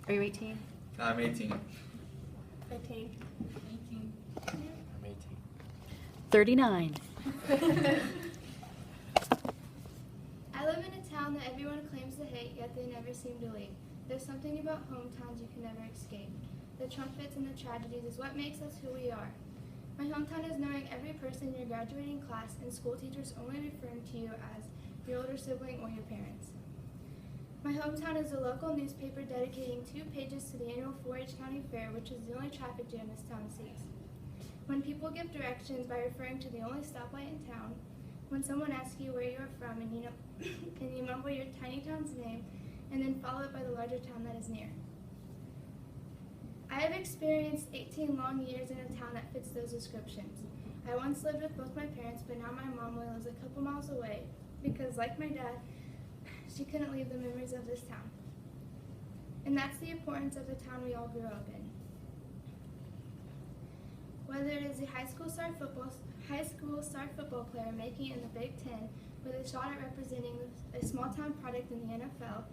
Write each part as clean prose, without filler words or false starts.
Are you 18? I'm 18. 15. 18. I'm 18. 39. I live in a town that everyone claims to hate, yet they never seem to leave. There's something about hometowns you can never escape. The trumpets and the tragedies is what makes us who we are. My hometown is knowing every person in your graduating class and school teachers only referring to you as your older sibling or your parents. My hometown is a local newspaper dedicating 2 pages to the annual 4-H County Fair, which is the only traffic jam this town sees. When people give directions by referring to the only stoplight in town, when someone asks you where you are from and and you mumble your tiny town's name and then follow it by the larger town that is near. I have experienced 18 long years in a town that fits those descriptions. I once lived with both my parents, but now my mom only lives a couple miles away because, like my dad, she couldn't leave the memories of this town. And that's the importance of the town we all grew up in. Whether it is a high school star football player making it in the Big Ten with a shot at representing a small town product in the NFL,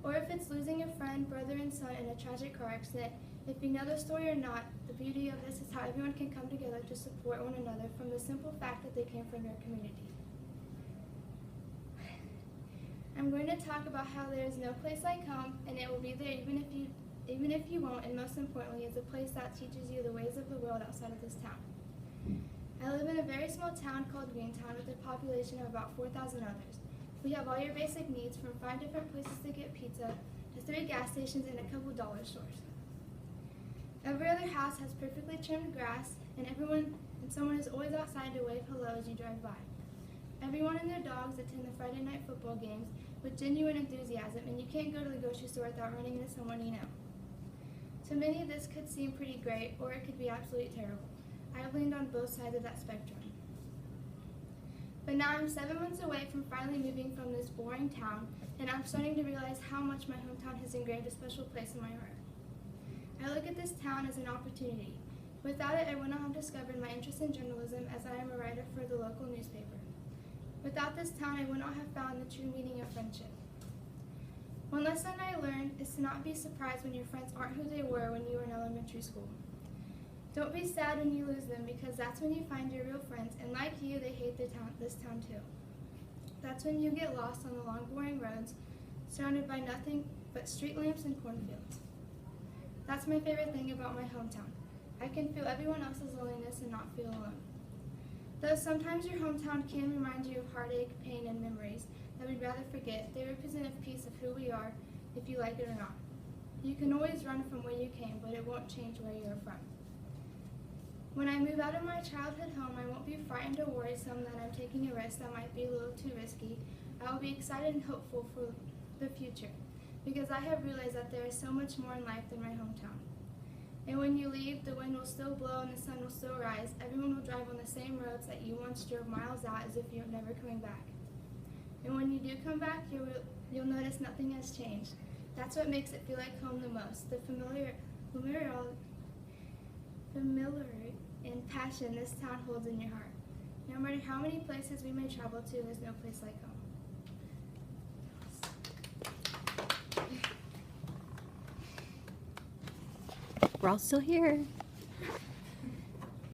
or if it's losing a friend, brother, and son in a tragic car accident, if you know the story or not, the beauty of this is how everyone can come together to support one another from the simple fact that they came from your community. I'm going to talk about how there is no place like home, and it will be there even if you won't, and most importantly, is a place that teaches you the ways of the world outside of this town. I live in a very small town called Greentown with a population of about 4,000 others. We have all your basic needs, from 5 different places to get pizza to 3 gas stations and a couple dollar stores. Every other house has perfectly trimmed grass, and someone is always outside to wave hello as you drive by. Everyone and their dogs attend the Friday night football games with genuine enthusiasm, and you can't go to the grocery store without running into someone you know. To many, this could seem pretty great, or it could be absolutely terrible. I have leaned on both sides of that spectrum. But now I'm 7 months away from finally moving from this boring town, and I'm starting to realize how much my hometown has engraved a special place in my heart. I look at this town as an opportunity. Without it, I would not have discovered my interest in journalism, as I am a writer for the local newspaper. Without this town, I would not have found the true meaning of friendship. One lesson I learned is to not be surprised when your friends aren't who they were when you were in elementary school. Don't be sad when you lose them, because that's when you find your real friends, and like you, they hate this town too. That's when you get lost on the long, boring roads, surrounded by nothing but street lamps and cornfields. That's my favorite thing about my hometown. I can feel everyone else's loneliness and not feel alone. Though sometimes your hometown can remind you of heartache, pain, and memories that we'd rather forget, they represent a piece of who we are, if you like it or not. You can always run from where you came, but it won't change where you are from. When I move out of my childhood home, I won't be frightened or worrisome that I'm taking a risk that might be a little too risky. I will be excited and hopeful for the future, because I have realized that there is so much more in life than my hometown. And when you leave, the wind will still blow and the sun will still rise. Everyone will drive on the same roads that you once drove miles out as if you're never coming back. And when you do come back, you'll notice nothing has changed. That's what makes it feel like home the most, the familiar and passion this town holds in your heart. No matter how many places we may travel to, there's no place like home. We're all still here.